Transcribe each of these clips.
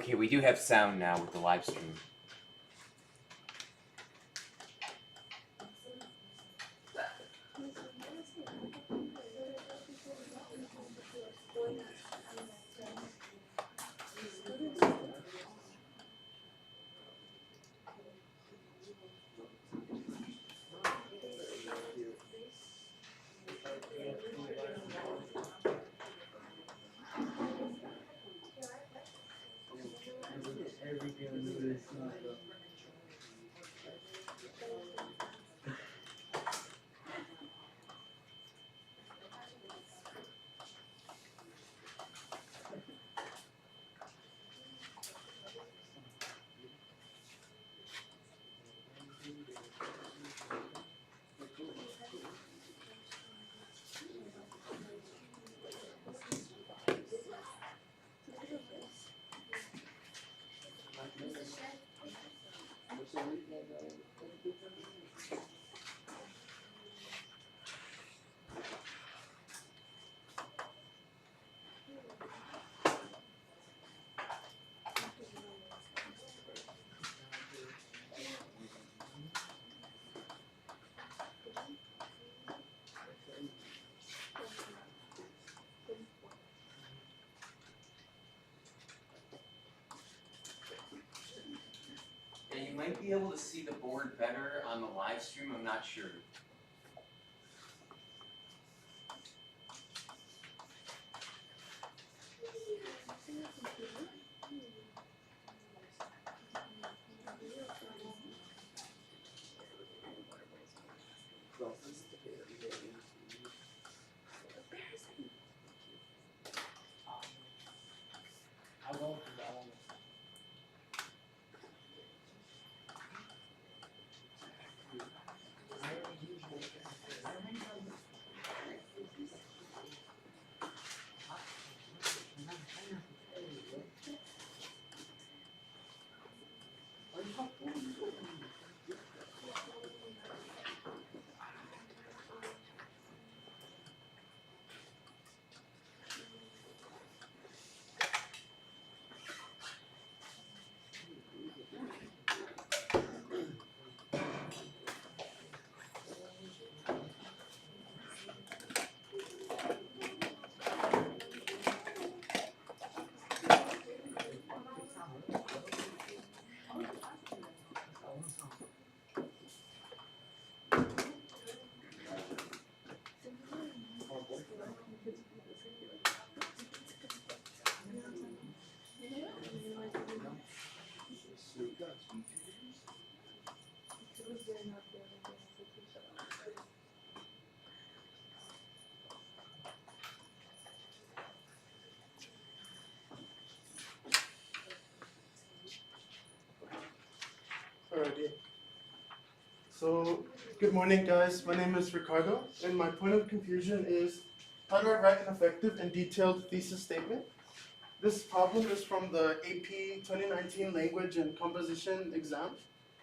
Okay, we do have sound now with the live stream. And you might be able to see the board better on the live stream, I'm not sure. Alrighty. So, good morning, guys. My name is Ricardo, and my point of confusion is how do I write an effective and detailed thesis statement? This problem is from the AP 2019 Language and Composition exam,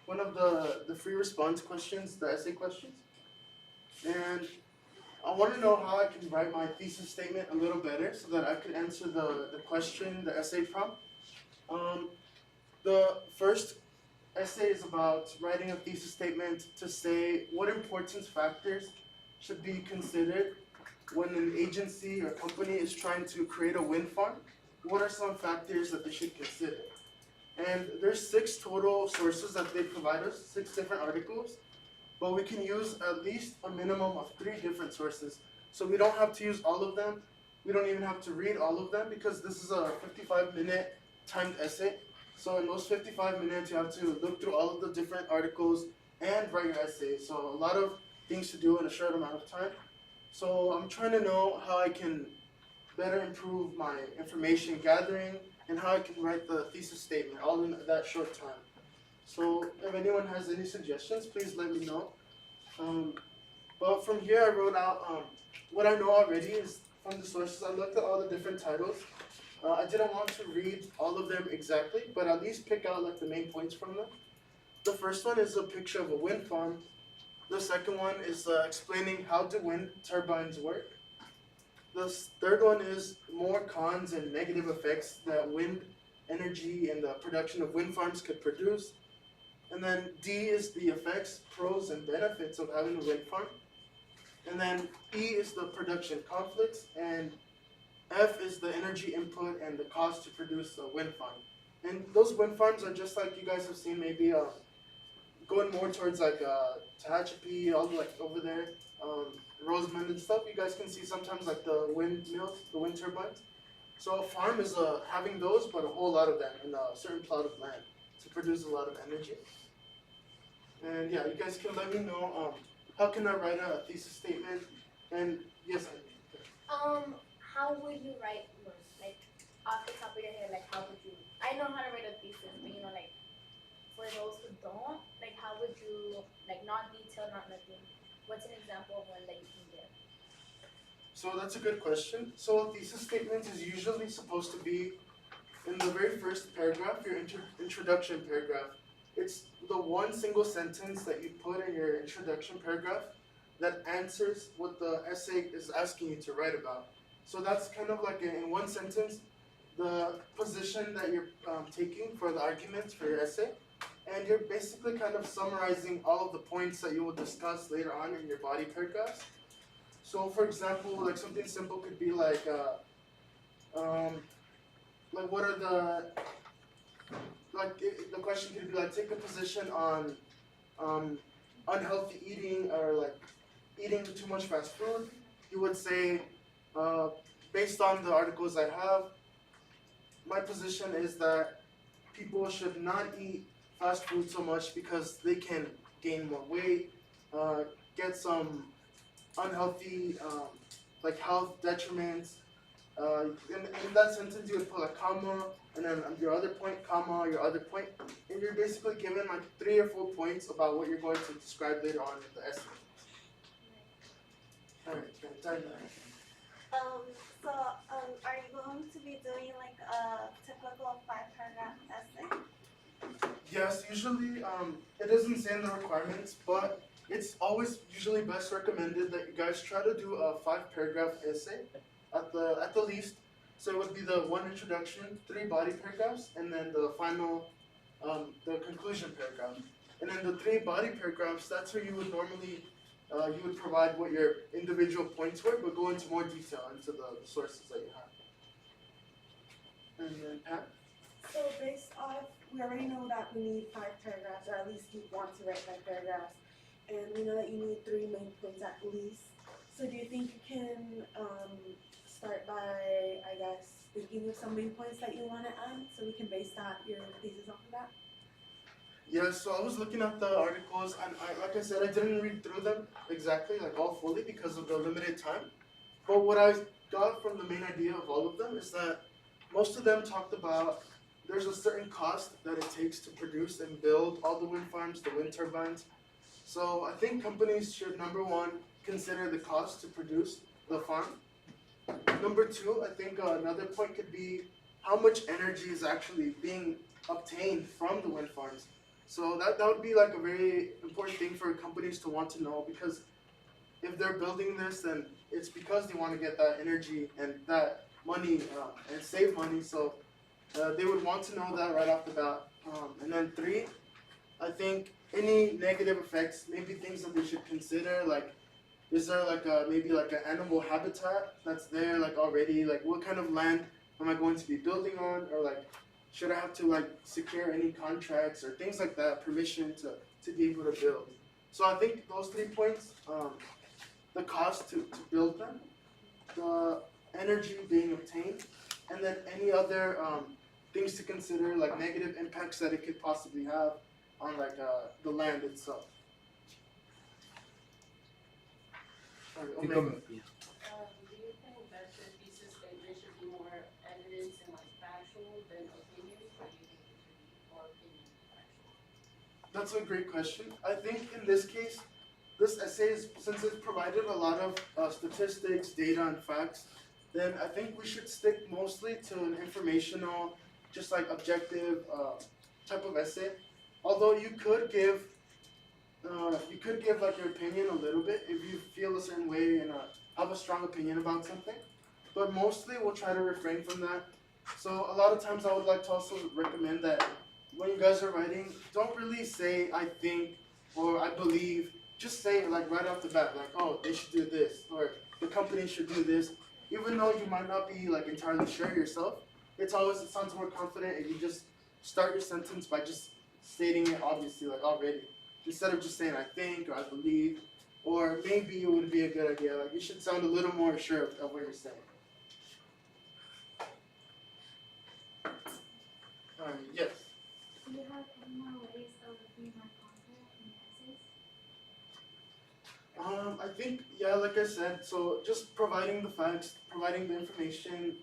one of the free response questions, the essay questions. And I want to know how I can write my thesis statement a little better so that I could answer the question, the essay prompt. The first essay is about writing a thesis statement to say what importance factors should be considered when an agency or company is trying to create a wind farm. What are some factors that they should consider? And there's 6 total sources that they provide us, 6 different articles, but we can use at least a minimum of 3 different sources. So we don't have to use all of them. We don't even have to read all of them because this is a 55-minute timed essay. So in those 55 minutes, you have to look through all of the different articles and write your essay. So a lot of things to do in a short amount of time. So I'm trying to know how I can better improve my information gathering and how I can write the thesis statement all in that short time. So if anyone has any suggestions, please let me know. But from here, I wrote out what I know already is from the sources. I looked at all the different titles. I didn't want to read all of them exactly, but at least pick out like the main points from them. The first one is a picture of a wind farm. The second one is explaining how do wind turbines work. The third one is more cons and negative effects that wind energy and the production of wind farms could produce. And then D is the effects, pros, and benefits of having a wind farm. And then E is the production conflicts, and F is the energy input and the cost to produce a wind farm. And those wind farms are just like you guys have seen, maybe going more towards like Tehachapi, all the, like over there, Rosamond and stuff. You guys can see sometimes like the windmills, the wind turbines. So a farm is having those, but a whole lot of them in a certain plot of land to produce a lot of energy. And yeah, you guys can let me know how can I write a thesis statement? And yes, How would you write words? Like off the top of your head, like how would you? I know how to write a thesis, but you know, like for those who don't, like how would you, like not detail, not nothing. What's an example of one that you can give? so that's a good question. So a thesis statement is usually supposed to be in the very first paragraph, your introduction paragraph. It's the one single sentence that you put in your introduction paragraph that answers what the essay is asking you to write about. So that's kind of like in one sentence, the position that you're taking for the arguments for your essay. And you're basically kind of summarizing all of the points that you will discuss later on in your body paragraphs. So for example, like something simple could be like what are the question could be like, take a position on unhealthy eating or like eating too much fast food. You would say, based on the articles I have, my position is that people should not eat fast food so much because they can gain more weight, get some unhealthy like health detriments. In that sentence, you would put a comma, and then your other point, comma, your other point, and you're basically given like 3 or 4 points about what you're going to describe later on in the essay. Alright, time now. Are you going to be doing like a typical 5-paragraph essay? Yes, usually it doesn't say in the requirements, but it's always usually best recommended that you guys try to do a 5-paragraph essay at the least. So it would be the one introduction, 3 body paragraphs, and then the final, the conclusion paragraph. And then the 3 body paragraphs, that's where you would normally, you would provide what your individual points were, but go into more detail into the sources that you have. And then Pat? So based off, we already know that we need 5 paragraphs, or at least you want to write 5 paragraphs, and we know that you need 3 main points at least. So do you think you can start by, I guess, thinking of some main points that you want to add, so we can base your thesis off of that? Yeah, so I was looking at the articles, and like I said, I didn't read through them exactly, like all fully, because of the limited time. But what I got from the main idea of all of them is that most of them talked about there's a certain cost that it takes to produce and build all the wind farms, the wind turbines. So I think companies should, number 1, consider the cost to produce the farm. Number 2, I think another point could be how much energy is actually being obtained from the wind farms. So that would be like a very important thing for companies to want to know, because if they're building this, then it's because they want to get that energy and that money and save money. So they would want to know that right off the bat. And then 3, I think any negative effects, maybe things that they should consider, like is there like maybe like an animal habitat that's there like already, like what kind of land am I going to be building on, or like should I have to like secure any contracts or things like that, permission to be able to build. So I think those 3 points, the cost to build them, the energy being obtained, and then any other things to consider, like negative impacts that it could possibly have on like the land itself. Do you think that your thesis statement should be more evidence and like factual than opinions, or do you think it should be more opinion than factual? That's a great question. I think in this case, this essay is, since it provided a lot of statistics, data, and facts, then I think we should stick mostly to an informational, just like objective type of essay. Although you could give like your opinion a little bit if you feel a certain way and have a strong opinion about something. But mostly we'll try to refrain from that So a lot of times I would like to also recommend that when you guys are writing, don't really say I think or I believe. Just say it like right off the bat, like, oh, they should do this or the company should do this. Even though you might not be like entirely sure yourself, it sounds more confident if you just start your sentence by just stating it obviously like already. Instead of just saying I think or I believe or maybe it would be a good idea. Like you should sound a little more sure of what you're saying. Yes. Do you have any more ways of being more confident in your essays? I think, yeah, like I said, so just providing the facts, providing the information,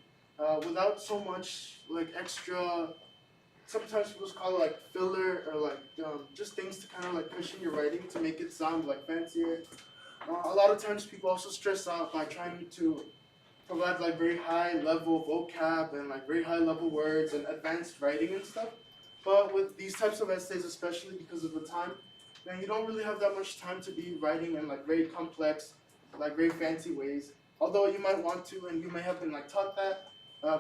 without so much like extra. Sometimes people call it like filler or like just things to kind of like push in your writing to make it sound like fancier. A lot of times people also stress out by trying to provide like very high level vocab and like very high level words and advanced writing and stuff. But with these types of essays, especially because of the time, then you don't really have that much time to be writing in like very complex, like very fancy ways. Although you might want to, and you may have been like taught that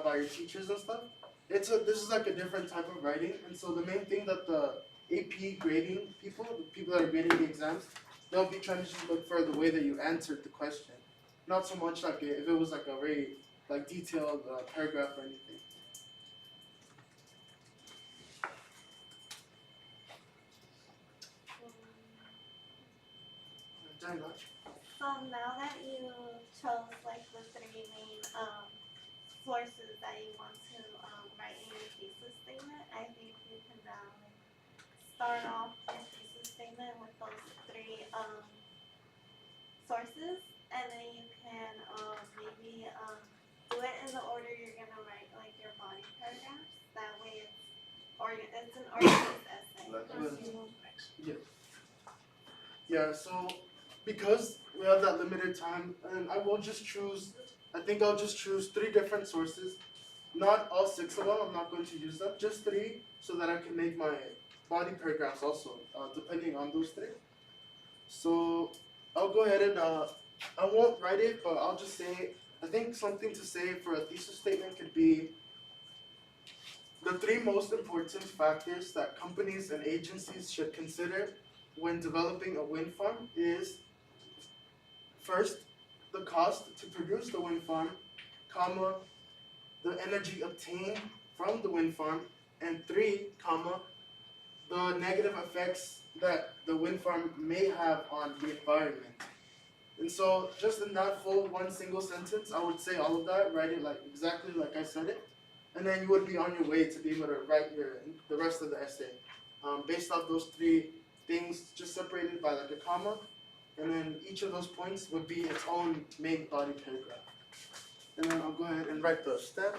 by your teachers and stuff. This is like a different type of writing, and so the main thing that the AP grading people, the people that are grading the exams, they'll be trying to just look for the way that you answered the question, not so much like if it was like a very like detailed paragraph or anything. Very much. So now that you chose like the three main sources that you want to write in your thesis statement, I think you can now start off your thesis statement with those three sources, and then you can maybe do it in the order you're gonna write like your body paragraphs. That way it's an organized essay. Yeah, so because we have that limited time, and I think I'll just choose 3 different sources. Not all 6 of them, I'm not going to use them, just 3 so that I can make my body paragraphs also, depending on those 3. So I'll go ahead and, I won't write it, but I'll just say, I think something to say for a thesis statement could be the 3 most important factors that companies and agencies should consider when developing a wind farm is first, the cost to produce the wind farm, comma, the energy obtained from the wind farm, and 3, comma, the negative effects that the wind farm may have on the environment. And so just in that full one single sentence, I would say all of that, write it like exactly like I said it, and then you would be on your way to be able to write the rest of the essay based off those 3 things just separated by like a comma, and then each of those points would be its own main body paragraph. And then I'll go ahead and write the step.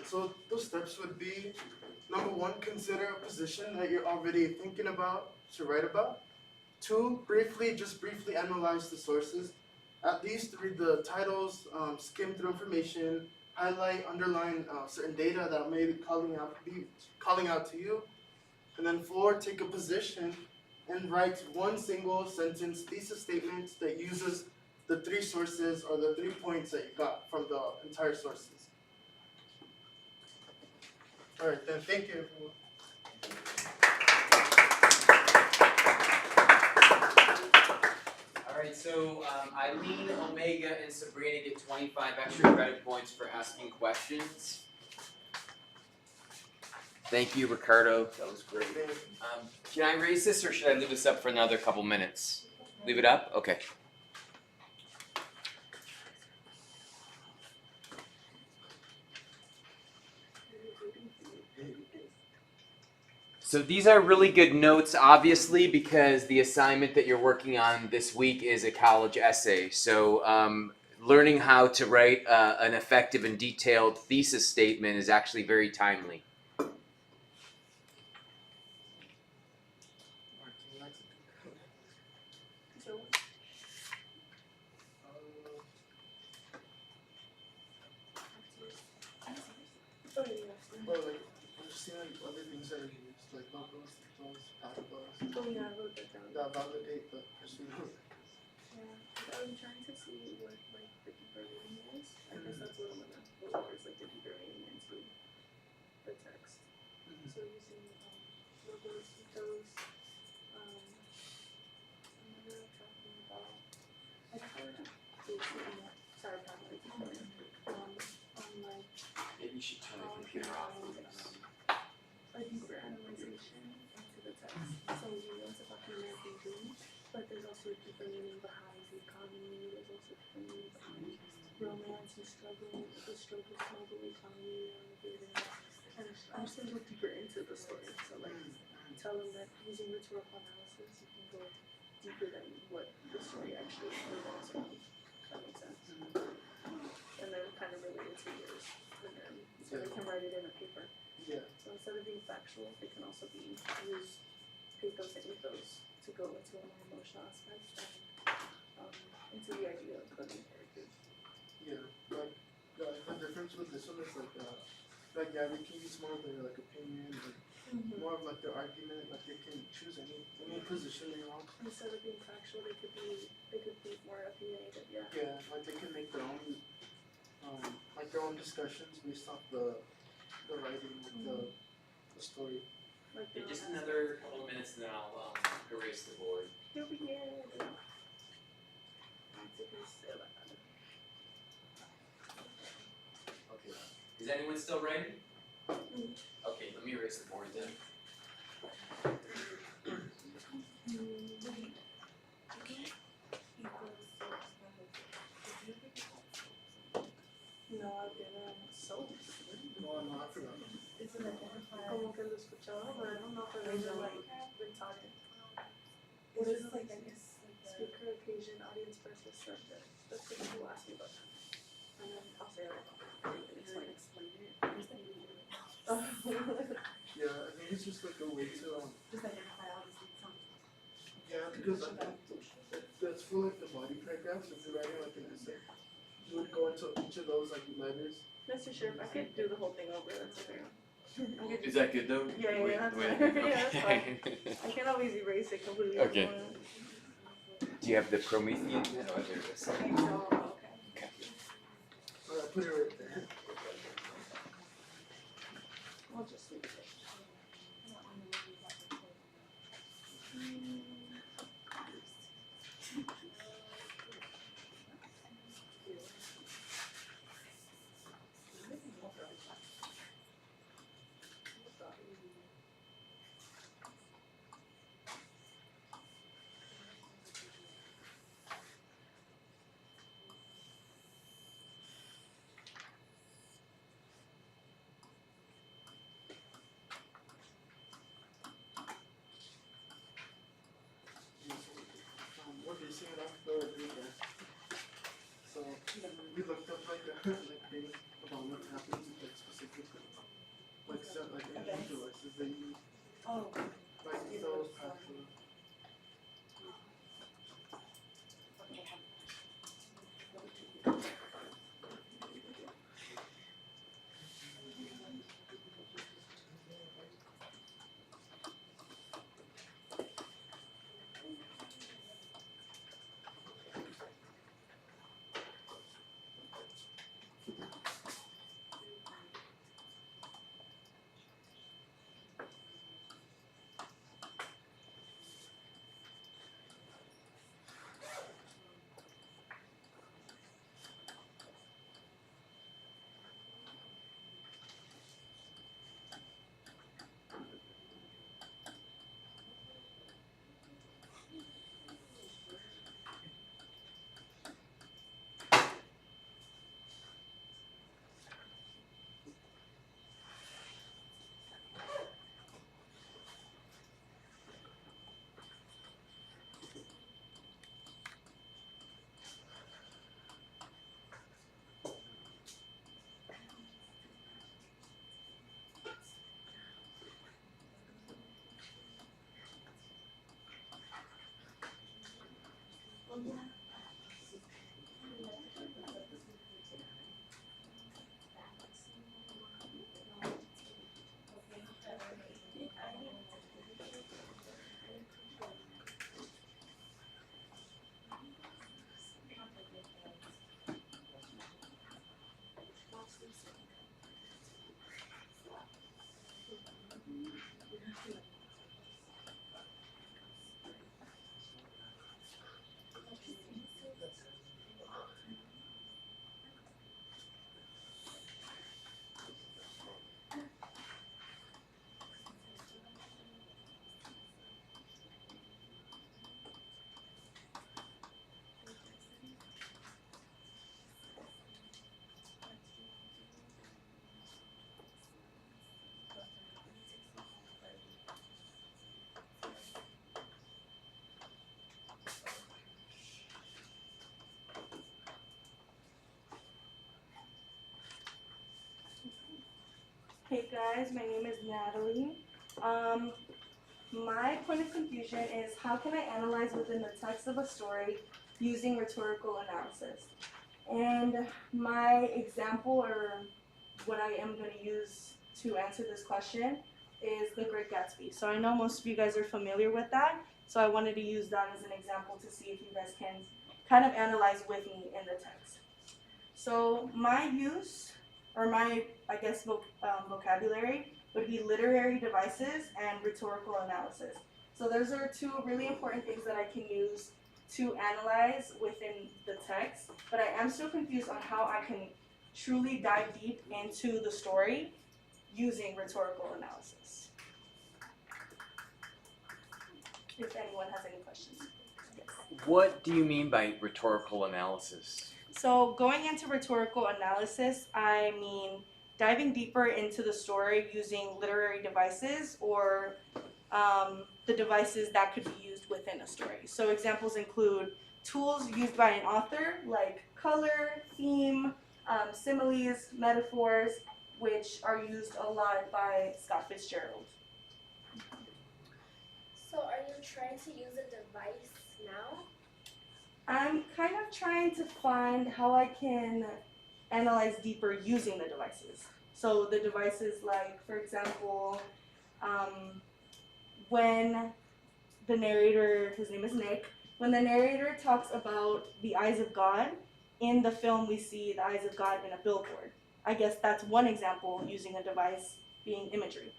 So those steps would be, number one, consider a position that you're already thinking about to write about. Two, briefly analyze the sources. At least read the titles, skim through information, highlight, underline certain data that may be calling out to you. And then four, take a position and write one single sentence thesis statement that uses the three sources or the 3 points that you got from the entire sources. All right, then thank you, everyone. Alright, so Eileen, Omega, and Sabrina get 25 extra credit points for asking questions. Thank you, Ricardo. That was great. Can I raise this or should I leave this up for another couple minutes? Leave it up? Okay. So these are really good notes, obviously, because the assignment that you're working on this week is a college essay. So learning how to write an effective and detailed thesis statement is actually very timely. Or like, I'm just seeing like other things that are used, like logos, pathos, Oh yeah, I wrote that down. that validate the personal. Yeah, I'm trying to see what like the deeper meaning is. I guess that's what I'm gonna look for, is like the deeper meaning into the text. So using logos, ethos, another talking about, I just wanted to do something that, sorry, probably on like Maybe you should turn the computer off, please. a deeper analyzation into the text. So we know it's about the American dream, but there's also a deeper meaning behind the economy. There's also a deeper meaning behind romance and struggle, the struggle, smuggle economy, and I'm just gonna go deeper into the story. So like, tell them that using rhetorical analysis, you can go deeper than what the story actually revolves around. That makes sense. And then kind of relate it to yours, and then so they can write it in a paper. Yeah. So instead of being factual, they can also be use pathos and ethos to go into a more emotional aspect and into the idea of building characters. Yeah, like the difference with this one is like yeah, they can use more of their like opinion, and more of like their argument. Like they can choose any position they want. Instead of being factual, they could be more opinionated. Yeah. Yeah, like they can make their own discussions based off the writing, like the story. Like Okay, just another couple of minutes and then I'll erase the board. here we go. Okay. Is anyone still ready? Okay, let me erase the board then. No, I didn't. So. No, I forgot. Como que lo escuchaba, but I don't know if it was like retarded. What is it like? I guess speaker, occasion, audience versus subject. That's what people ask me about that. And then I'll say it. Explain it. Yeah, I think it's just like a way to Just identify all these things. yeah, because I think that's for like the body paragraphs. If you're writing like an essay, you would go into each of those like letters. Mr. Sheriff, I could do the whole thing over. That's okay. Is that good though? Yeah, Wait, that's wait. fine. Yeah, that's Okay. I can always erase it completely. Okay. Do you have the Promethean pen? Oh, there it is. Okay. Alright, put it right there. I'll just leave it. We're basing it off the reader. So we looked up like things about what happens in like specific they use, Oh, like ethos, passion. Hey guys, my name is Natalie. My point of confusion is how can I analyze within the text of a story using rhetorical analysis? And my example, or what I am going to use to answer this question, is The Great Gatsby. So I know most of you guys are familiar with that, so I wanted to use that as an example to see if you guys can kind of analyze with me in the text. So my use, or my, I guess, vocabulary would be literary devices and rhetorical analysis. So those are two really important things that I can use to analyze within the text, but I am still confused on how I can truly dive deep into the story using rhetorical analysis. If anyone has any questions. Yes. What do you mean by rhetorical analysis? So going into rhetorical analysis, I mean diving deeper into the story using literary devices or the devices that could be used within a story. So examples include tools used by an author like color, theme, similes, metaphors, which are used a lot by Scott Fitzgerald. So are you trying to use a device now? I'm kind of trying to find how I can analyze deeper using the devices. So the devices like, for example, when the narrator, his name is Nick, when the narrator talks about the eyes of God, in the film we see the eyes of God in a billboard. I guess that's one example using a device being imagery.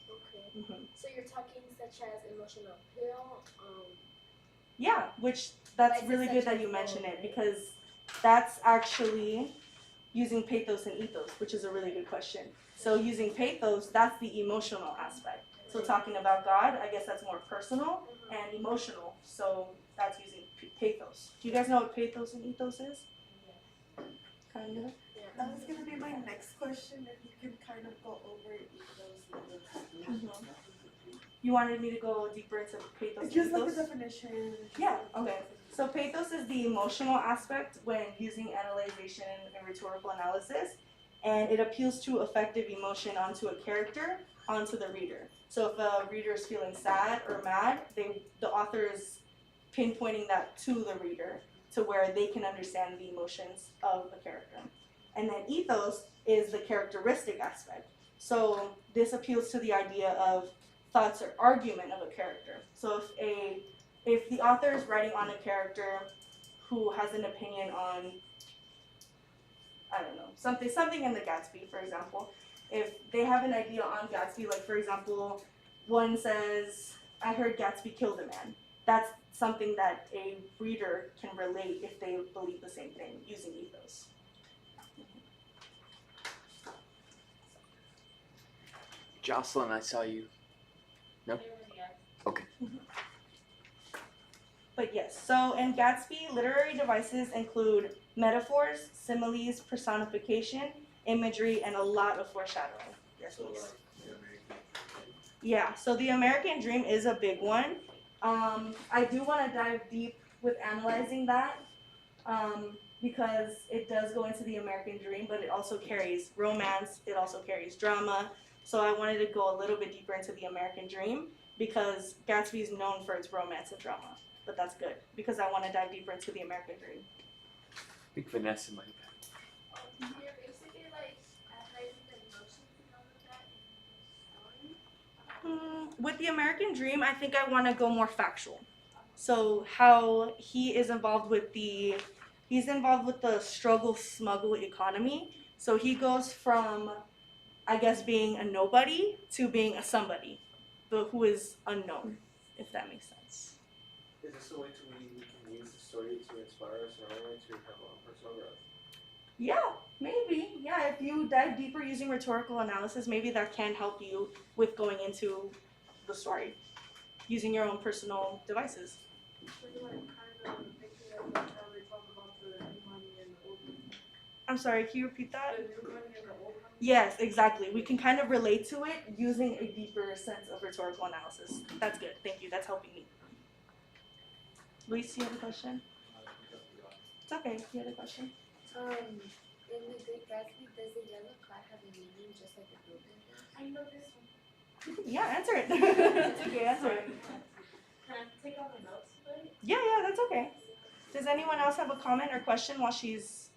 Okay. Mm-hmm. So you're talking such as emotional appeal, Yeah, which that's Devices really such good that as you mention those, it right? because that's actually using pathos and ethos, which is a really good question. So using pathos, that's the emotional aspect. So talking about God, I guess that's more personal and emotional. So that's using pathos. Do you guys know what pathos and ethos is? Kind of. that was gonna be my next question, if you can kind of go over ethos. You wanted me to go deeper into pathos and Just like ethos? the definition. Yeah, okay. So pathos is the emotional aspect when using analyzation and rhetorical analysis, and it appeals to effective emotion onto a character onto the reader. So if a reader is feeling sad or mad, the author is pinpointing that to the reader to where they can understand the emotions of the character. And then ethos is the characteristic aspect. So this appeals to the idea of thoughts or argument of a character. So if the author is writing on a character who has an opinion on, I don't know, something in the Gatsby, for example, if they have an idea on Gatsby, like for example, one says, I heard Gatsby killed a man. That's something that a reader can relate if they believe the same thing using ethos. Jocelyn, I saw you. No? Okay. But yes, so in Gatsby, literary devices include metaphors, similes, personification, imagery, and a lot of foreshadowing. Yes, please. Yeah, so the American Dream is a big one. I do want to dive deep with analyzing that because it does go into the American Dream, but it also carries romance, it also carries drama. So I wanted to go a little bit deeper into the American Dream because Gatsby is known for its romance and drama. But that's good because I want to dive deeper into the American Dream. I think Vanessa might have. You're basically like analyzing the emotions and all of that in the story. With the American Dream, I think I want to go more factual. So how he's involved with the struggle smuggle economy. So he goes from, I guess, being a nobody to being a somebody, but who is unknown, if that makes sense. Is this a way we can use the story to inspire us in our way to have our own personal growth? Yeah, maybe. Yeah, if you dive deeper using rhetorical analysis, maybe that can help you with going into the story, using your own personal devices. I'm sorry, can you repeat that? Yes, exactly. We can kind of relate to it using a deeper sense of rhetorical analysis. That's good. Thank you. That's helping me. Luis, you have a question? It's okay. You had a question? In the Great Gatsby, does the yellow car have a meaning just like the building does? I know this one. Yeah, answer it. It's okay, answer it. Can I take all the notes for it? Yeah, that's okay. Does anyone else have a comment or question while she's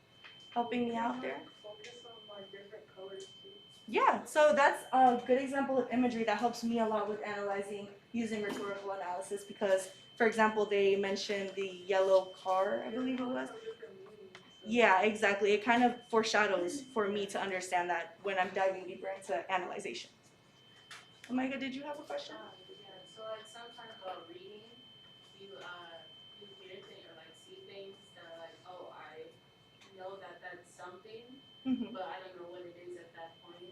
helping me out there? Focus on like different colors too. Yeah, so that's a good example of imagery that helps me a lot with analyzing using rhetorical analysis because, for example, they mentioned the yellow car, I believe it was. Yeah, exactly. It kind of foreshadows for me to understand that when I'm diving deeper into analyzation. Omega, did you have a question? Yeah, so like sometimes while reading, you hear things or like see things that are like, oh, I know that that's something, but I don't know what it is at that point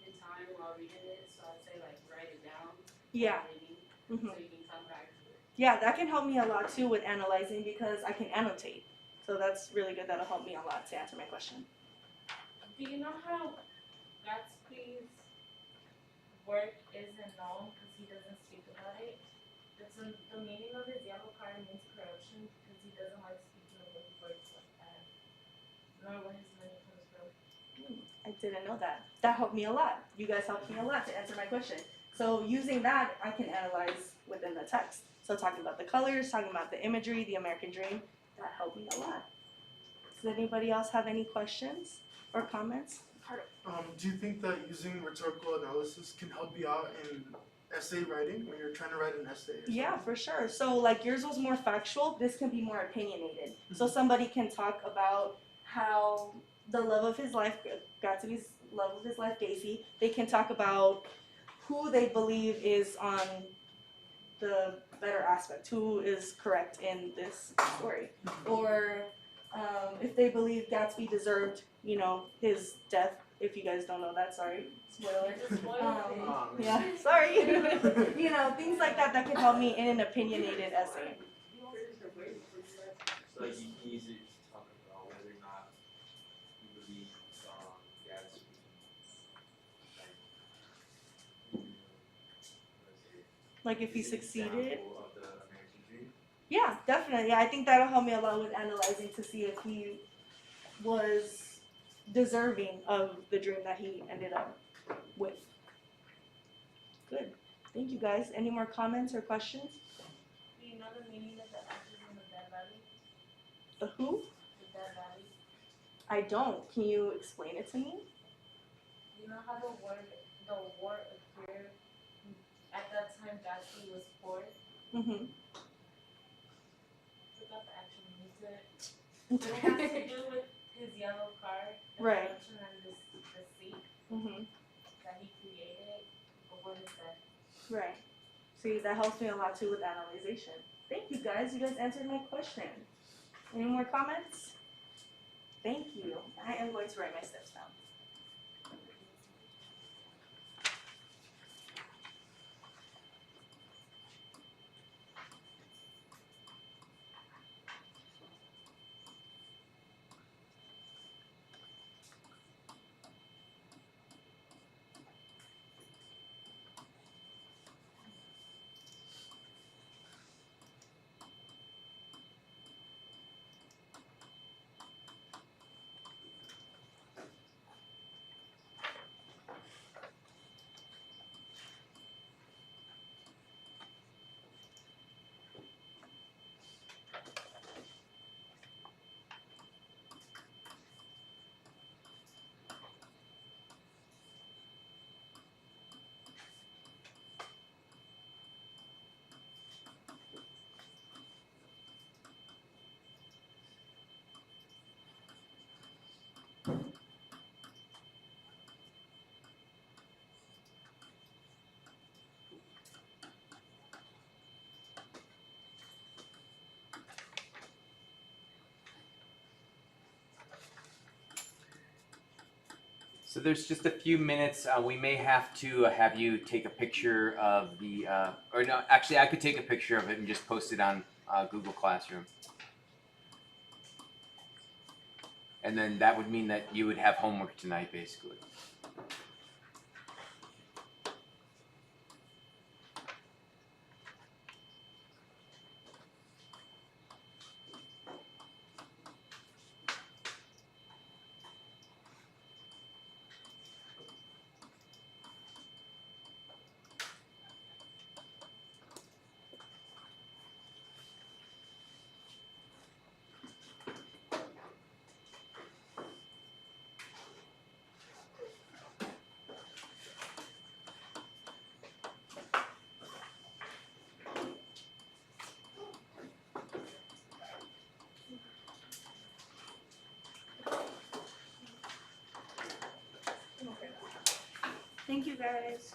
in time while reading it. So I'd say like write it down. Yeah. Reading, Mhm. so you can come back to it. Yeah, that can help me a lot too with analyzing because I can annotate. So that's really good. That'll help me a lot to answer my question. Do you know how Gatsby's work isn't known because he doesn't speak about it? It's the meaning of his yellow card means corruption because he doesn't like speaking of what he works like that, nor where his money comes from. I didn't know that. That helped me a lot. You guys helped me a lot to answer my question. So using that, I can analyze within the text. So talking about the colors, talking about the imagery, the American Dream, that helped me a lot. Does anybody else have any questions or comments? Do you think that using rhetorical analysis can help you out in essay writing when you're trying to write an essay? Yeah, for sure. So like yours was more factual, this can be more opinionated. So somebody can talk about how the love of his life, Gatsby's love of his life, Daisy, they can talk about who they believe is on the better aspect, who is correct in this story. Or if they believe Gatsby deserved, his death. If you guys don't know that, sorry, spoiler. Yeah, sorry. Things like that can help me in an opinionated essay. So like you use it to talk about whether or not you believe Gatsby, Like if he is an succeeded. example of the American Dream. Yeah, definitely. I think that'll help me a lot with analyzing to see if he was deserving of the dream that he ended up with. Good. Thank you guys. Any more comments or questions? Do you know the meaning of the ashes in the dead valley? The who? The dead valley. I don't. Can you explain it to me? You know how the war appeared at that time Gatsby was poor? Mm-hmm. Forgot the actual meaning to it. But it has to do with his yellow car, the Right. production and the seat Mm-hmm. that he created before his death. Right. See, that helps me a lot too with analyzation. Thank you guys. You guys answered my question. Any more comments? Thank you. I am going to write my steps down. So there's just a few minutes. We may have to have you take a picture of the, or no, actually I could take a picture of it and just post it on Google Classroom. And then that would mean that you would have homework tonight, basically. Thank you guys.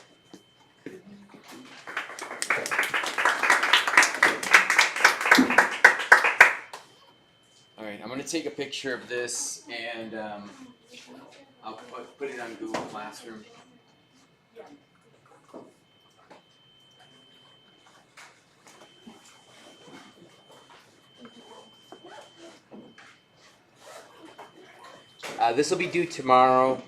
All right, I'm gonna take a picture of this and I'll put it on Google Classroom. This will be due tomorrow.